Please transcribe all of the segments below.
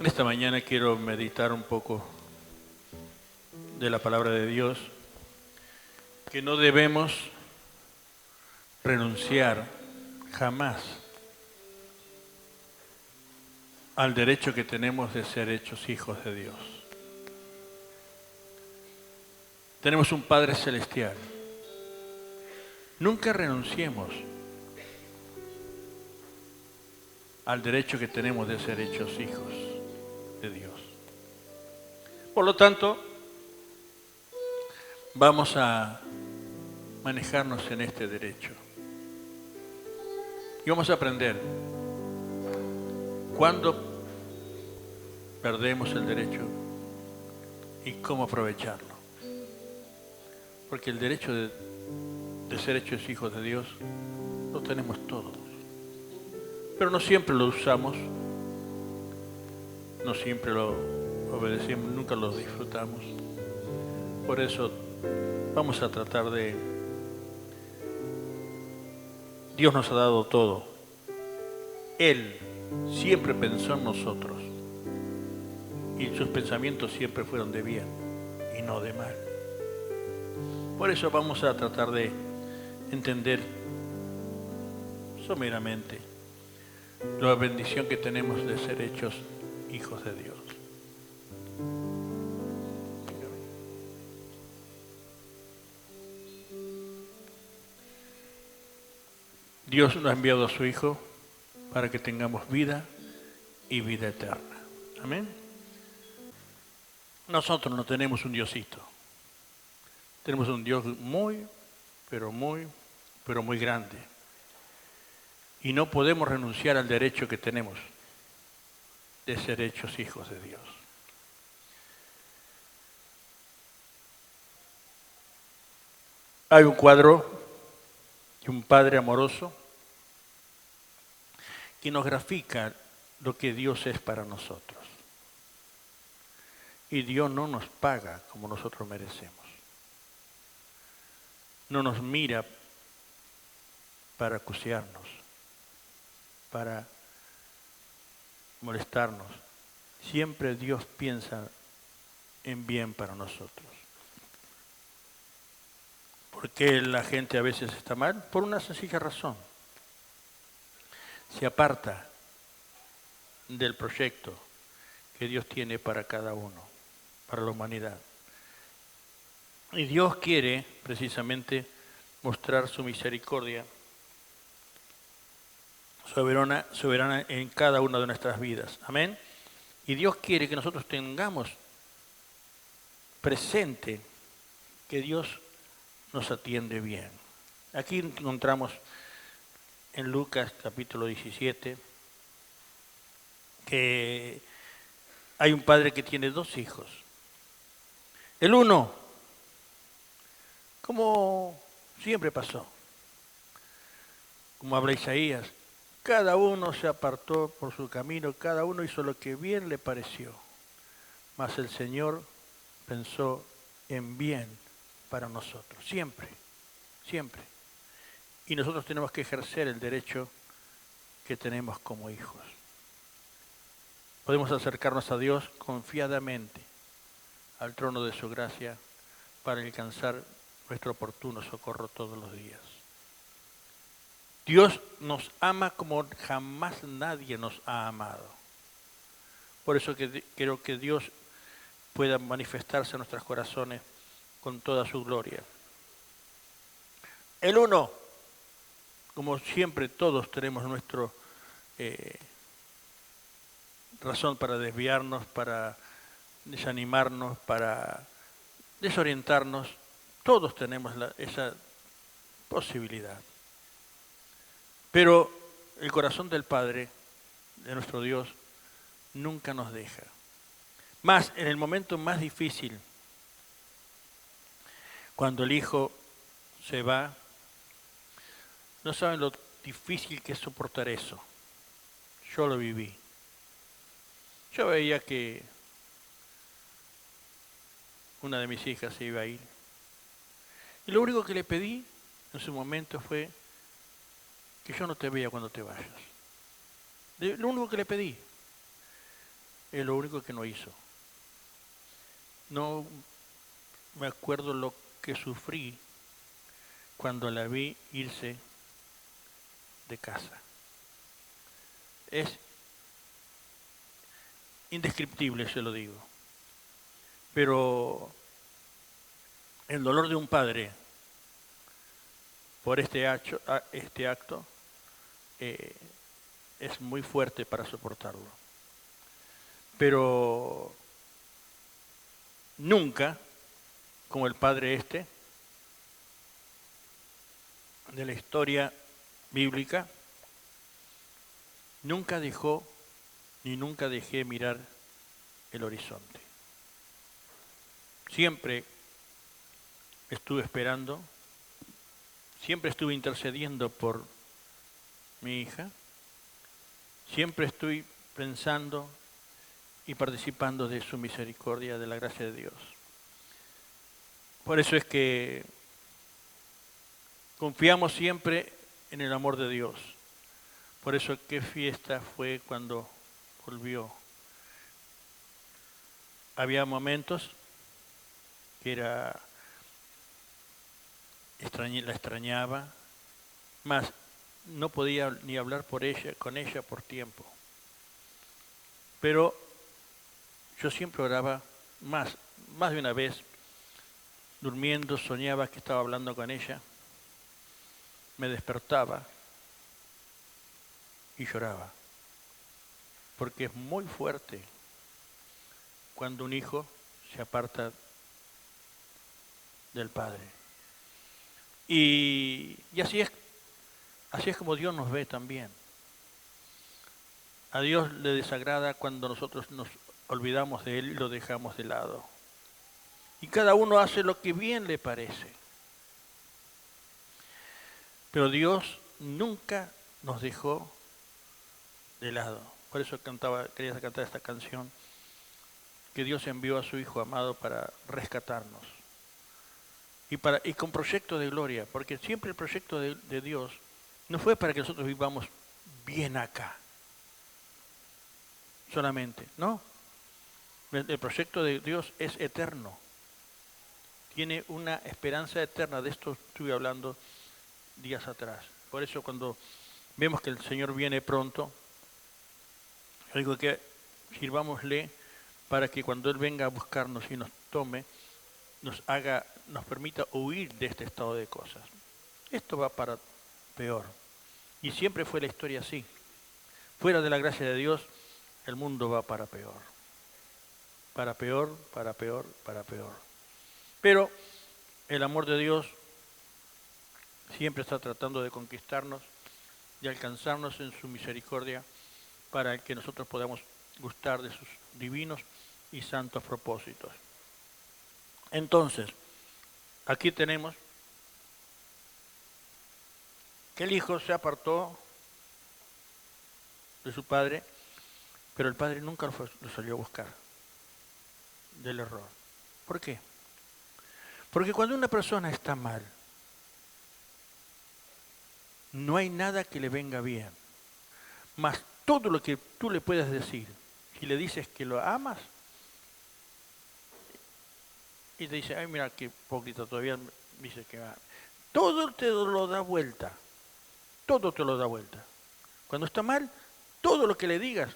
Esta mañana quiero meditar un poco de la palabra de Dios, que no debemos renunciar jamás al derecho que tenemos de ser hechos hijos de Dios. Tenemos un Padre Celestial. Nunca renunciemos al derecho que tenemos de ser hechos hijos de Dios. Por lo tanto, vamos a manejarnos en este derecho. Y vamos a aprender cuándo perdemos el derecho y cómo aprovecharlo. Porque el derecho de ser hechos hijos de Dios lo tenemos todos. Pero no siempre lo usamos, no siempre lo obedecemos, nunca lo disfrutamos. Por eso vamos a tratar de... Dios nos ha dado todo. Él siempre pensó en nosotros. Y sus pensamientos siempre fueron de bien y no de mal. Por eso vamos a tratar de entender someramente la bendición que tenemos de ser hechos hijos de Dios. Dios nos ha enviado a su Hijo para que tengamos vida y vida eterna. Amén. Nosotros no tenemos un Diosito. Tenemos un Dios muy grande. Y no podemos renunciar al derecho que tenemos de ser hechos hijos de Dios. Hay un cuadro de un padre amoroso que nos grafica lo que Dios es para nosotros. Y Dios no nos paga como nosotros merecemos. No nos mira para acuciarnos, para molestarnos. Siempre Dios piensa en bien para nosotros. ¿Por qué la gente a veces está mal? Por una sencilla razón. Se aparta del proyecto que Dios tiene para cada uno, para la humanidad. Y Dios quiere precisamente mostrar su misericordia soberana en cada una de nuestras vidas. Amén. Y Dios quiere que nosotros tengamos presente que Dios nos atiende bien. Aquí encontramos en Lucas capítulo 17 que hay un padre que tiene dos hijos. El uno, como siempre pasó, como habla Isaías, cada uno se apartó por su camino, cada uno hizo lo que bien le pareció. Mas el Señor pensó en bien para nosotros, siempre, siempre. Y nosotros tenemos que ejercer el derecho que tenemos como hijos. Podemos acercarnos a Dios confiadamente al trono de su gracia para alcanzar nuestro oportuno socorro todos los días. Dios nos ama como jamás nadie nos ha amado. Por eso quiero que Dios pueda manifestarse en nuestros corazones con toda su gloria. El uno, como siempre todos tenemos nuestra razón para desviarnos, para desanimarnos, para desorientarnos, todos tenemos esa posibilidad. Pero el corazón del Padre, de nuestro Dios, nunca nos deja. Más en el momento más difícil, cuando el hijo se va, no saben lo difícil que es soportar eso. Yo lo viví. Yo veía que una de mis hijas se iba a ir. Y lo único que le pedí en su momento fue que yo no te vea cuando te vayas. Lo único que le pedí. es lo único que no hizo. No me acuerdo lo que sufrí cuando la vi irse de casa. Es indescriptible, se lo digo. Pero el dolor de un padre por este acto es muy fuerte para soportarlo. Pero nunca, como el padre de la historia bíblica, nunca dejó ni nunca dejé mirar el horizonte. Siempre estuve esperando, siempre estuve intercediendo por mi hija, siempre estoy pensando y participando de su misericordia, de la gracia de Dios. Por eso es que confiamos siempre en el amor de Dios. Por eso qué fiesta fue cuando volvió. Había momentos que la extrañaba, más no podía ni hablar con ella por tiempo. Pero yo siempre oraba más de una vez, durmiendo, soñaba que estaba hablando con ella, me despertaba y lloraba, porque es muy fuerte cuando un hijo se aparta del padre. Y así es como Dios nos ve también. A Dios le desagrada cuando nosotros nos olvidamos de Él y lo dejamos de lado. Y cada uno hace lo que bien le parece. Pero Dios nunca nos dejó de lado. Por eso quería cantar esta canción, que Dios envió a su Hijo amado para rescatarnos. Y con proyecto de gloria, porque siempre el proyecto de Dios no fue para que nosotros vivamos bien acá, solamente, ¿no? El proyecto de Dios es eterno, tiene una esperanza eterna, de esto estuve hablando días atrás. Por eso cuando vemos que el Señor viene pronto, yo digo que sirvámosle para que cuando Él venga a buscarnos y nos tome, nos permita huir de este estado de cosas. Esto va para peor. Y siempre fue la historia así. Fuera de la gracia de Dios, el mundo va para peor. Para peor, para peor, para peor. Pero el amor de Dios siempre está tratando de conquistarnos, de alcanzarnos en su misericordia para que nosotros podamos gustar de sus divinos y santos propósitos. Entonces, aquí tenemos que el hijo se apartó de su padre, pero el padre nunca lo salió a buscar del error. ¿Por qué? Porque cuando una persona está mal, no hay nada que le venga bien. Mas todo lo que tú le puedas decir, si le dices que lo amas, y te dice, ay, mira qué hipócrita, todavía dice que ama. Todo te lo da vuelta. Todo te lo da vuelta. Cuando está mal, todo lo que le digas,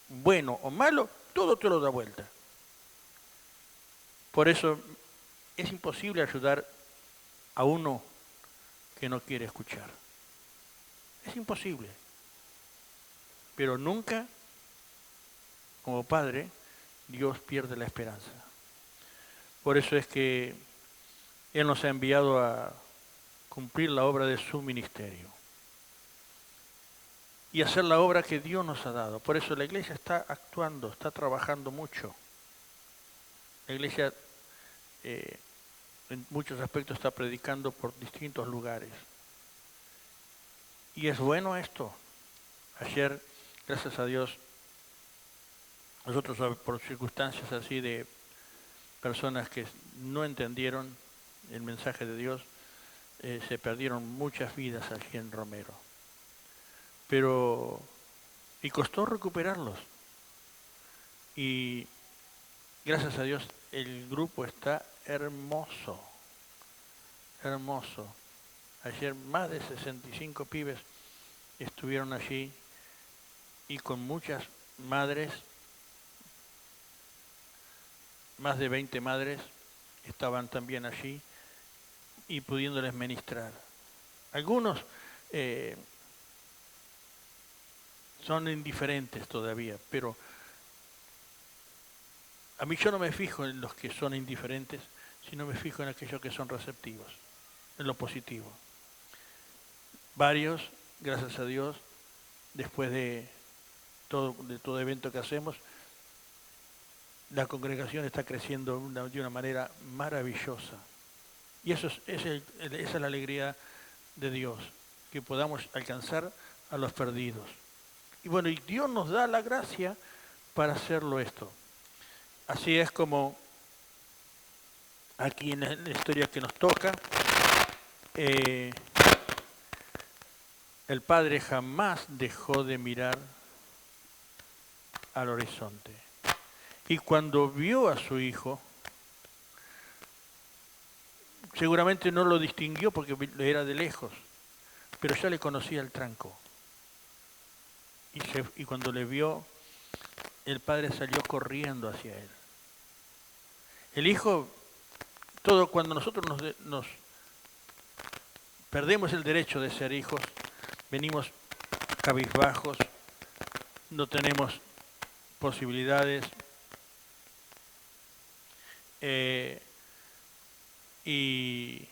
bueno o malo, todo te lo da vuelta. Por eso es imposible ayudar a uno que no quiere escuchar. Es imposible. Pero nunca, como padre, Dios pierde la esperanza. Por eso es que Él nos ha enviado a cumplir la obra de su ministerio y hacer la obra que Dios nos ha dado. Por eso la iglesia está actuando, está trabajando mucho. La iglesia en muchos aspectos está predicando por distintos lugares. Y es bueno esto. Ayer, gracias a Dios, nosotros por circunstancias así de personas que no entendieron el mensaje de Dios, se perdieron muchas vidas aquí en Romero. Y costó recuperarlos. Y gracias a Dios el grupo está hermoso, hermoso. Ayer más de 65 pibes estuvieron allí y con muchas madres, más de 20 madres estaban también allí y pudiéndoles ministrar. Algunos son indiferentes todavía, pero a mí yo no me fijo en los que son indiferentes, sino me fijo en aquellos que son receptivos, en lo positivo. Varios, gracias a Dios, después de todo evento que hacemos, la congregación está creciendo de una manera maravillosa. Y esa es la alegría de Dios, que podamos alcanzar a los perdidos. Y bueno, y Dios nos da la gracia para hacerlo esto. Así es como aquí en la historia que nos toca, el padre jamás dejó de mirar al horizonte. Y cuando vio a su hijo, seguramente no lo distinguió porque era de lejos, pero ya le conocía el tranco. Y cuando le vio, el padre salió corriendo hacia él. El hijo, cuando nosotros nos perdemos el derecho de ser hijos, venimos cabizbajos, no tenemos posibilidades, y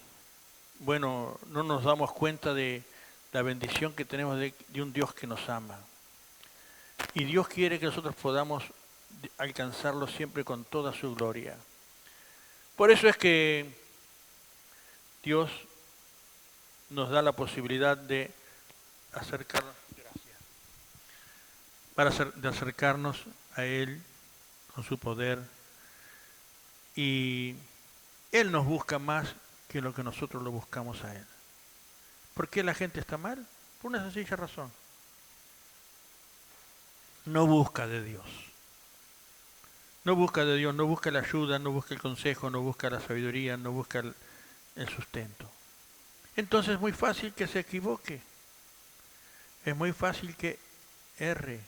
bueno, no nos damos cuenta de la bendición que tenemos de un Dios que nos ama. Y Dios quiere que nosotros podamos alcanzarlo siempre con toda su gloria. Por eso es que Dios nos da la posibilidad de acercarnos a Él con su poder, y Él nos busca más que lo que nosotros lo buscamos a Él. ¿Por qué la gente está mal? Por una sencilla razón. No busca de Dios. No busca de Dios, no busca la ayuda, no busca el consejo, no busca la sabiduría, no busca el sustento. Entonces es muy fácil que se equivoque. Es muy fácil que erre,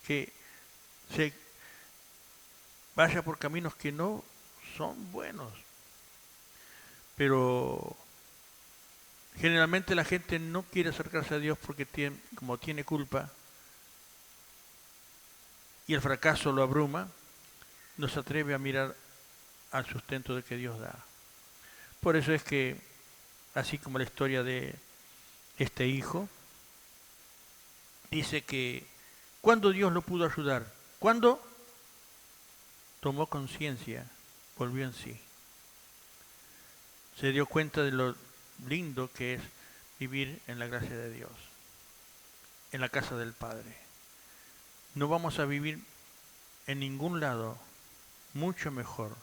que se vaya por caminos que no son buenos. Pero generalmente la gente no quiere acercarse a Dios porque como tiene culpa y el fracaso lo abruma, no se atreve a mirar al sustento de que Dios da. Por eso es que, así como la historia de este hijo, dice que ¿cuándo Dios lo pudo ayudar? ¿Cuándo tomó conciencia, volvió en sí? Se dio cuenta de lo lindo que es vivir en la gracia de Dios, en la casa del Padre. No vamos a vivir en ningún lado mucho mejor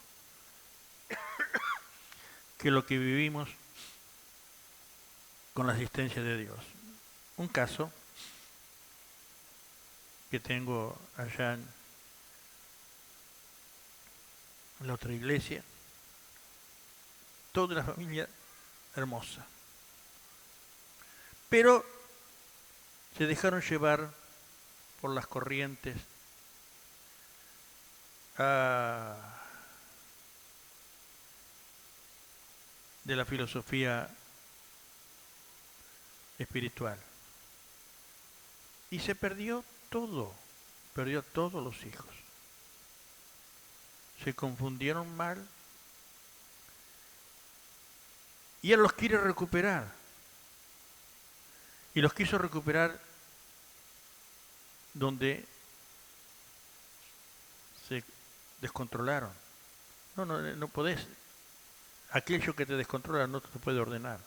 que lo que vivimos con la asistencia de Dios. Un caso que tengo allá en la otra iglesia, toda una familia hermosa, pero se dejaron llevar por las corrientes de la filosofía espiritual. Y se perdió todos los hijos. Se confundieron mal y él los quiere recuperar. Y los quiso recuperar donde se descontrolaron. No podés. Aquello que te descontrola no te puede ordenar.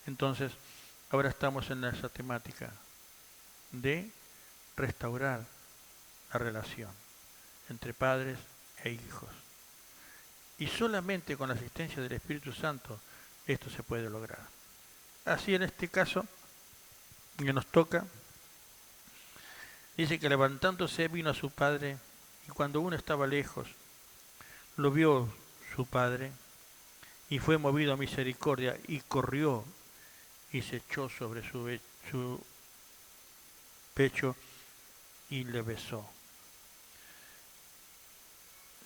Entonces, ahora estamos en esa temática de restaurar la relación entre padres e hijos. Y solamente con la asistencia del Espíritu Santo esto se puede lograr. Así en este caso que nos toca, dice que levantándose vino a su padre Y cuando uno estaba lejos, lo vio su padre y fue movido a misericordia y corrió y se echó sobre su pecho y le besó.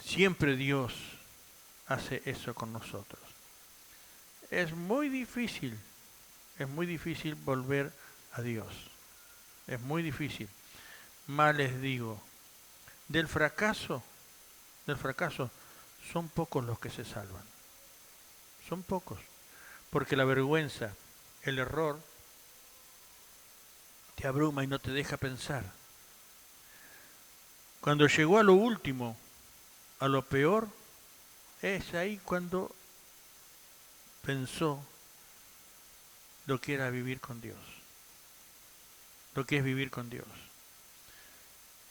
Siempre Dios hace eso con nosotros. Es muy difícil volver a Dios. Es muy difícil. Más les digo, del fracaso, son pocos los que se salvan. Son pocos. Porque la vergüenza, el error, te abruma y no te deja pensar. Cuando llegó a lo último, a lo peor, es ahí cuando pensó lo que era vivir con Dios. Lo que es vivir con Dios.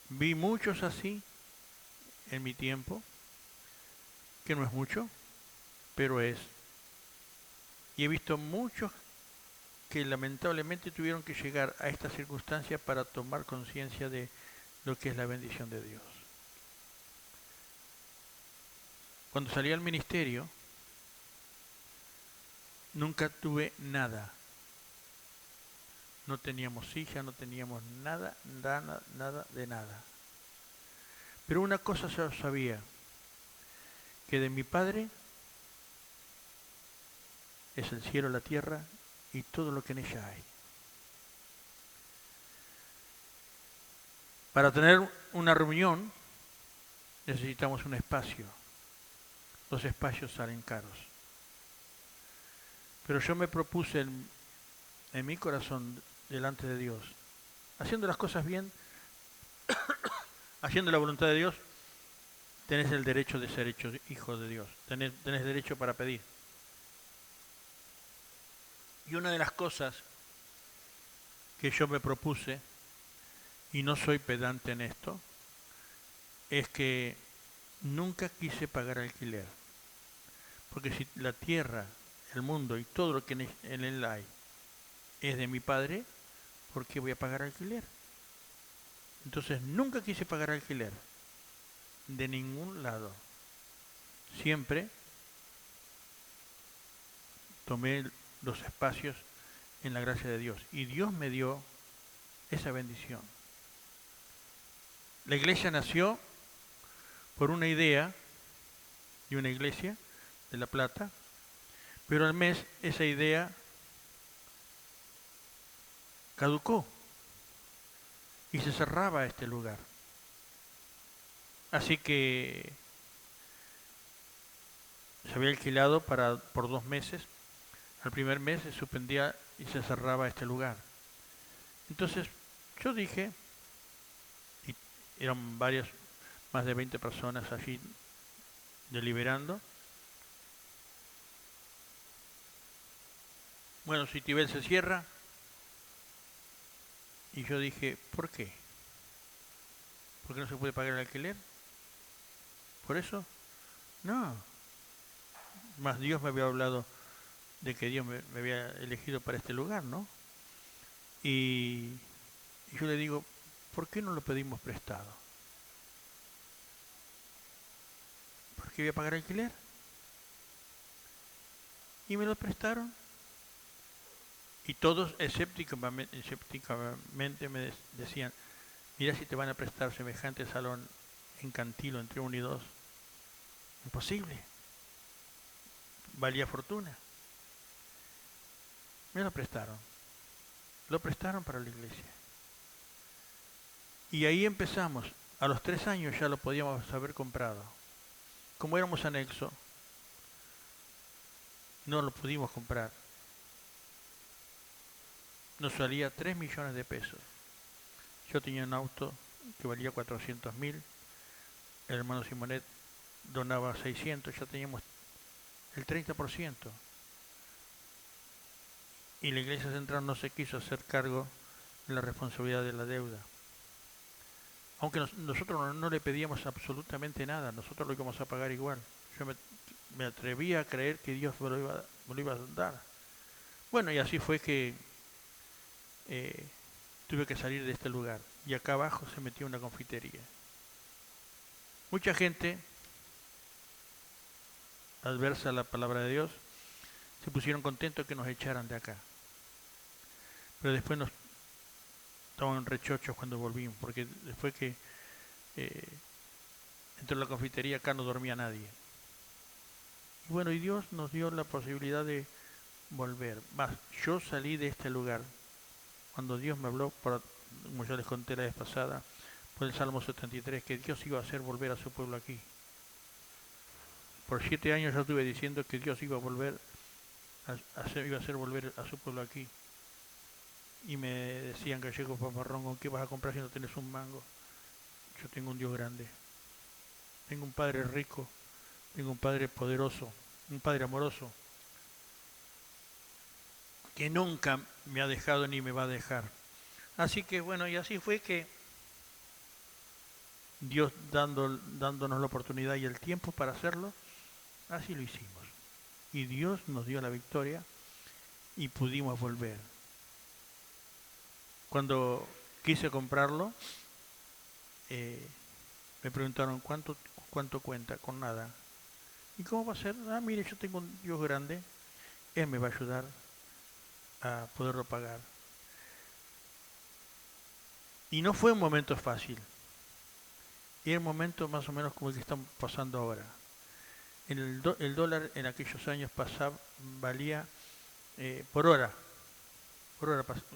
Vi muchos así en mi tiempo, que no es mucho, pero es. Y he visto muchos que lamentablemente tuvieron que llegar a esta circunstancia para tomar conciencia de lo que es la bendición de Dios. Cuando salí al ministerio, nunca tuve nada. No teníamos silla, no teníamos nada de nada. Pero una cosa yo sabía, que de mi Padre es el cielo, la tierra y todo lo que en ella hay. Para tener una reunión necesitamos un espacio. Los espacios salen caros. Pero yo me propuse en mi corazón delante de Dios, haciendo las cosas bien, haciendo la voluntad de Dios, tenés el derecho de ser hecho hijo de Dios, tenés derecho para pedir. Y una de las cosas que yo me propuse, y no soy pedante en esto, es que nunca quise pagar alquiler. Porque si la tierra, el mundo y todo lo que en él hay es de mi Padre, ¿por qué voy a pagar alquiler? Entonces nunca quise pagar alquiler, de ningún lado. Siempre tomé los espacios en la gracia de Dios. Y Dios me dio esa bendición. La iglesia nació por una idea de una iglesia de La Plata, pero al mes esa idea caducó y se cerraba este lugar. Así que se había alquilado por 2 meses. Al primer mes se suspendía y se cerraba este lugar. Entonces yo dije, y eran más de 20 personas allí deliberando, bueno, si Tibel se cierra, y yo dije, ¿por qué? ¿Por qué no se puede pagar el alquiler? ¿Por eso? No. Más Dios me había hablado de que Dios me había elegido para este lugar, ¿no? Y yo le digo, ¿por qué no lo pedimos prestado? ¿Por qué voy a pagar alquiler? Y me lo prestaron. Y todos escépticamente me decían, mira si te van a prestar semejante salón en Cantilo entre 1 y 2. Imposible. Valía fortuna. Me lo prestaron. Lo prestaron para la iglesia. Y ahí empezamos. A los 3 años ya lo podíamos haber comprado. Como éramos anexo, no lo pudimos comprar. Nos salía 3 millones de pesos. Yo tenía un auto que valía 400.000. El hermano Simonet donaba 600. Ya teníamos el 30%. Y la Iglesia Central no se quiso hacer cargo de la responsabilidad de la deuda. Aunque nosotros no le pedíamos absolutamente nada, nosotros lo íbamos a pagar igual. Yo me atrevía a creer que Dios me lo iba a dar. Bueno, y así fue que tuve que salir de este lugar. Y acá abajo se metió una confitería. Mucha gente, adversa a la palabra de Dios, se pusieron contentos que nos echaran de acá. Pero después nos estaban rechochos cuando volvimos, porque después que entró la confitería acá no dormía nadie. Y bueno, y Dios nos dio la posibilidad de volver. Más, yo salí de este lugar cuando Dios me habló, como ya les conté la vez pasada, por el Salmo 73, que Dios iba a hacer volver a su pueblo aquí. Por 7 años yo estuve diciendo que Dios iba a volver iba a hacer volver a su pueblo aquí. Y me decían, gallego paparrón, ¿con qué vas a comprar si no tienes un mango? Yo tengo un Dios grande, tengo un Padre rico, tengo un Padre poderoso, un Padre amoroso, que nunca me ha dejado ni me va a dejar. Así que bueno, y así fue que Dios dándonos la oportunidad y el tiempo para hacerlo, así lo hicimos. Y Dios nos dio la victoria y pudimos volver. Cuando quise comprarlo, me preguntaron cuánto cuenta, con nada. ¿Y cómo va a ser? Ah, mire, yo tengo un Dios grande, Él me va a ayudar a poderlo pagar. Y no fue un momento fácil. Era un momento más o menos como el que estamos pasando ahora. El dólar en aquellos años valía por hora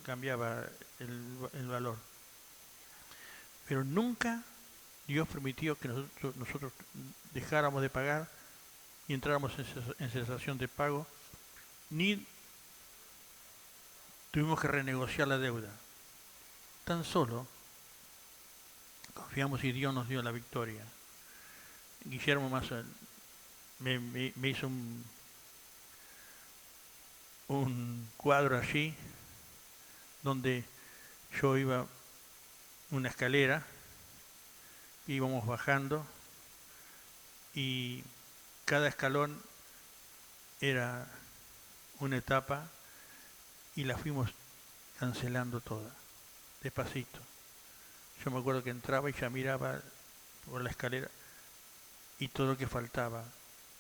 cambiaba el valor. Pero nunca Dios permitió que nosotros dejáramos de pagar y entráramos en cesación de pago, ni tuvimos que renegociar la deuda. Tan solo confiamos y Dios nos dio la victoria. Guillermo Massa me hizo un cuadro allí donde yo iba una escalera, íbamos bajando y cada escalón era una etapa y la fuimos cancelando toda, despacito. Yo me acuerdo que entraba y ya miraba por la escalera y todo lo que faltaba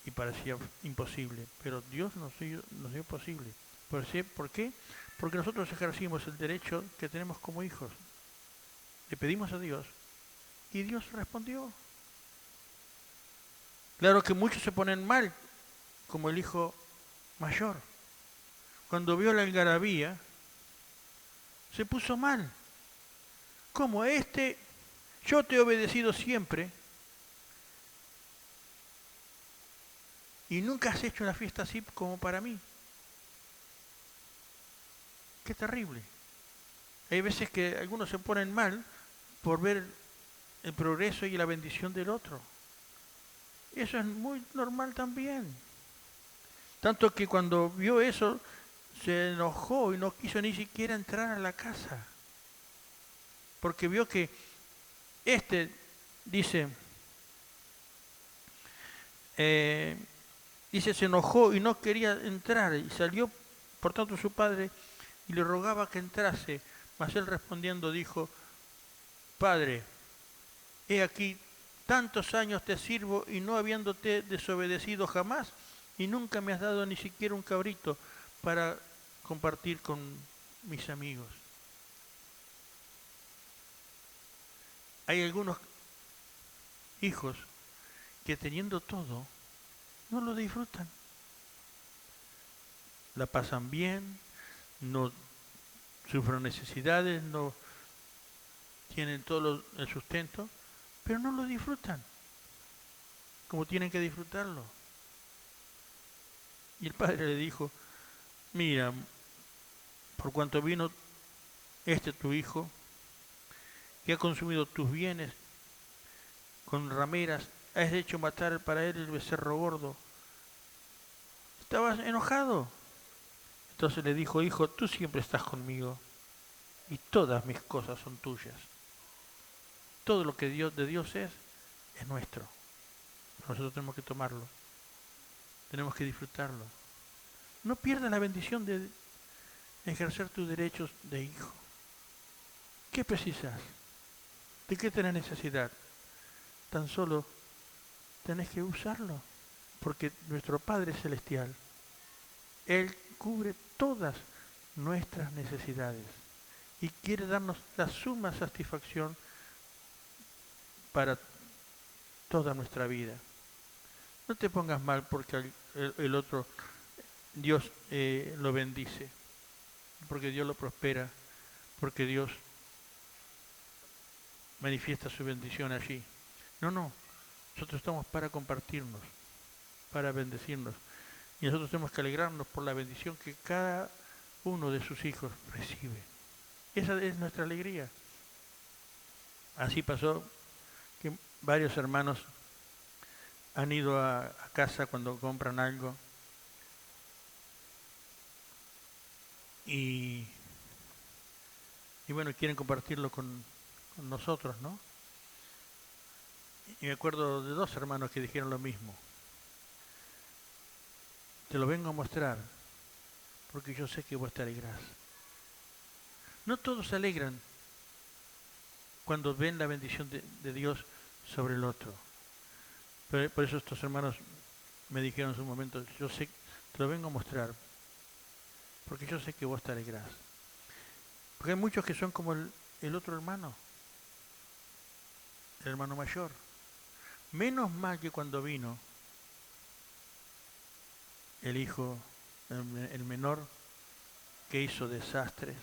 y parecía imposible, pero Dios nos dio posible. ¿Por qué? Porque nosotros ejercimos el derecho que tenemos como hijos. Le pedimos a Dios y Dios respondió. Claro que muchos se ponen mal, como el hijo mayor. Cuando vio la algarabía, se puso mal. Como yo te he obedecido siempre y nunca has hecho una fiesta así como para mí. Qué terrible. Hay veces que algunos se ponen mal por ver el progreso y la bendición del otro. Eso es muy normal también. Tanto que cuando vio eso, se enojó y no quiso ni siquiera entrar a la casa. Porque vio que dice, se enojó y no quería entrar. Y salió, por tanto, su padre y le rogaba que entrase. Mas él respondiendo dijo, Padre, he aquí, tantos años te sirvo y no habiéndote desobedecido jamás, y nunca me has dado ni siquiera un cabrito para compartir con mis amigos. Hay algunos hijos que teniendo todo, no lo disfrutan. La pasan bien, no sufren necesidades, no tienen todo el sustento, pero no lo disfrutan como tienen que disfrutarlo. Y el padre le dijo, mira, por cuanto vino tu hijo, que ha consumido tus bienes con rameras, has hecho matar para él el becerro gordo. Estabas enojado. Entonces le dijo, hijo, tú siempre estás conmigo y todas mis cosas son tuyas. Todo lo que de Dios es nuestro. Nosotros tenemos que tomarlo. Tenemos que disfrutarlo. No pierdas la bendición de ejercer tus derechos de hijo. ¿Qué precisas? ¿De qué tenés necesidad? Tan solo tenés que usarlo, porque nuestro Padre Celestial, Él cubre todas nuestras necesidades y quiere darnos la suma satisfacción para toda nuestra vida. No te pongas mal porque el otro, Dios lo bendice, porque Dios lo prospera, porque Dios manifiesta su bendición allí. No, no, nosotros estamos para compartirnos, para bendecirnos. Y nosotros tenemos que alegrarnos por la bendición que cada uno de sus hijos recibe. Esa es nuestra alegría. Así pasó que varios hermanos han ido a casa cuando compran algo y bueno, quieren compartirlo con nosotros, ¿no? Y me acuerdo de dos hermanos que dijeron lo mismo. Te lo vengo a mostrar porque yo sé que vos te alegrás. No todos se alegran cuando ven la bendición de Dios sobre el otro. Por eso estos hermanos me dijeron en su momento, yo sé, te lo vengo a mostrar porque yo sé que vos te alegrás. Porque hay muchos que son como el otro hermano, el hermano mayor. Menos mal que cuando vino el hijo, el menor, que hizo desastres,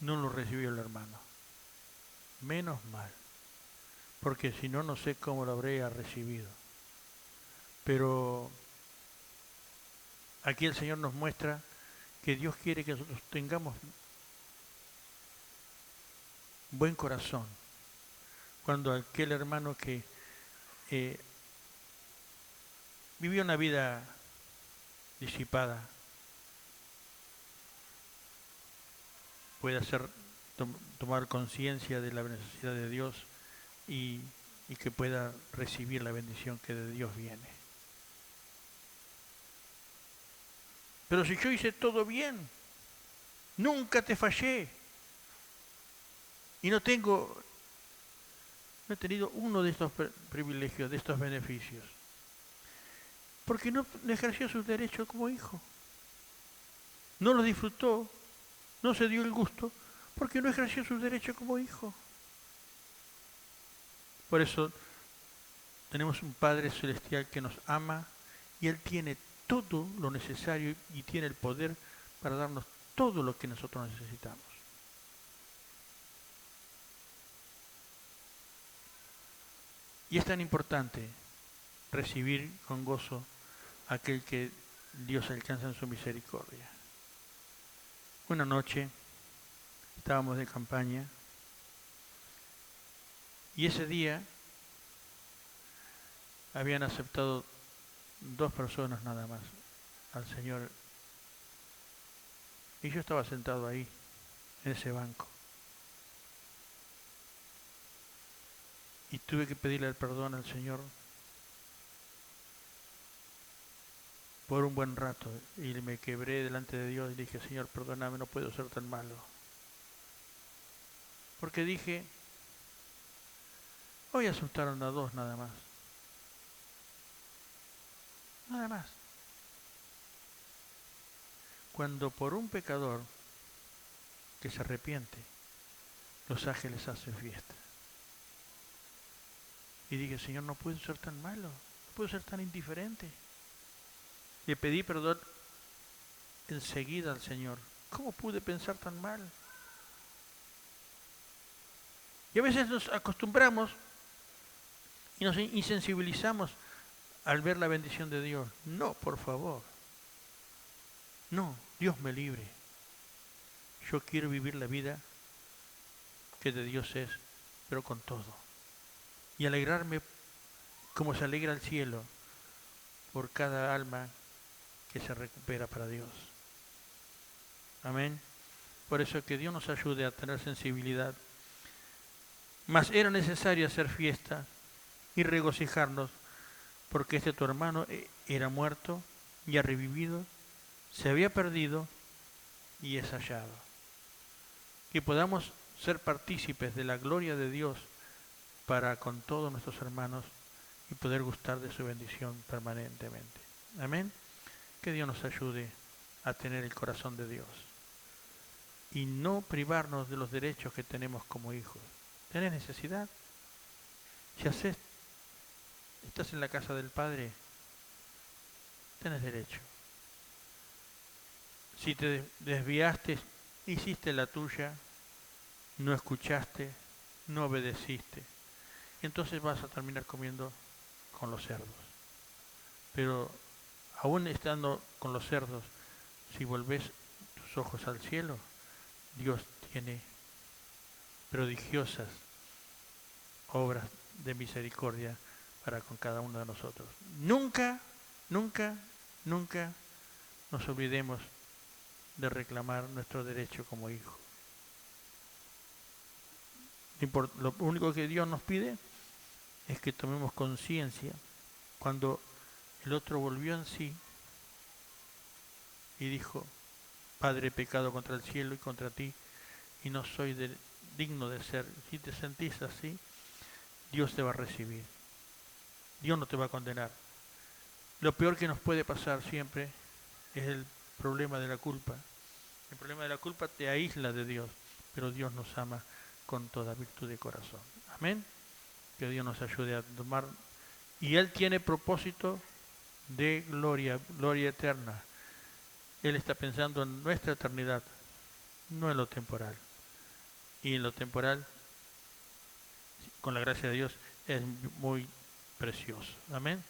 no lo recibió el hermano. Menos mal. Porque si no, no sé cómo lo habría recibido. Pero aquí el Señor nos muestra que Dios quiere que nosotros tengamos buen corazón. Cuando aquel hermano que vivió una vida disipada puede tomar conciencia de la necesidad de Dios y que pueda recibir la bendición que de Dios viene. Pero si yo hice todo bien, nunca te fallé y no he tenido uno de estos privilegios, de estos beneficios, porque no ejerció sus derechos como hijo, no los disfrutó, no se dio el gusto, porque no ejerció sus derechos como hijo. Por eso tenemos un Padre Celestial que nos ama y Él tiene todo lo necesario y tiene el poder para darnos todo lo que nosotros necesitamos. Y es tan importante recibir con gozo aquel que Dios alcanza en su misericordia. Una noche estábamos de campaña y ese día habían aceptado 2 personas nada más al Señor. Y yo estaba sentado ahí, en ese banco. Y tuve que pedirle el perdón al Señor por un buen rato. Y me quebré delante de Dios y dije, Señor, perdóname, no puedo ser tan malo. Porque dije, hoy asustaron a 2 nada más. Nada más. Cuando por un pecador que se arrepiente, los ángeles hacen fiesta. Y dije, Señor, no puedo ser tan malo, no puedo ser tan indiferente. Le pedí perdón enseguida al Señor. ¿Cómo pude pensar tan mal? Y a veces nos acostumbramos y nos insensibilizamos al ver la bendición de Dios. No, por favor. No, Dios me libre. Yo quiero vivir la vida que de Dios es, pero con todo. Y alegrarme como se alegra el cielo por cada alma que se recupera para Dios. Amén. Por eso que Dios nos ayude a tener sensibilidad. Mas era necesario hacer fiesta y regocijarnos, porque tu hermano era muerto y ha revivido, se había perdido y es hallado. Que podamos ser partícipes de la gloria de Dios para con todos nuestros hermanos y poder gustar de su bendición permanentemente. Amén. Que Dios nos ayude a tener el corazón de Dios y no privarnos de los derechos que tenemos como hijos. ¿Tenés necesidad? Si estás en la casa del Padre, tenés derecho. Si te desviaste, hiciste la tuya, no escuchaste, no obedeciste, entonces vas a terminar comiendo con los cerdos. Pero aún estando con los cerdos, si volvés tus ojos al cielo, Dios tiene prodigiosas obras de misericordia para con cada uno de nosotros. Nunca, nunca, nunca nos olvidemos de reclamar nuestro derecho como hijos. Lo único que Dios nos pide es que tomemos conciencia cuando el otro volvió en sí y dijo: Padre, he pecado contra el cielo y contra ti, y no soy digno de ser. Si te sentís así, Dios te va a recibir. Dios no te va a condenar. Lo peor que nos puede pasar siempre es el problema de la culpa. El problema de la culpa te aísla de Dios, pero Dios nos ama con toda virtud de corazón. Amén. Que Dios nos ayude a tomar. Y Él tiene propósito de gloria, gloria eterna. Él está pensando en nuestra eternidad, no en lo temporal. Y en lo temporal, con la gracia de Dios, es muy precioso. Amén.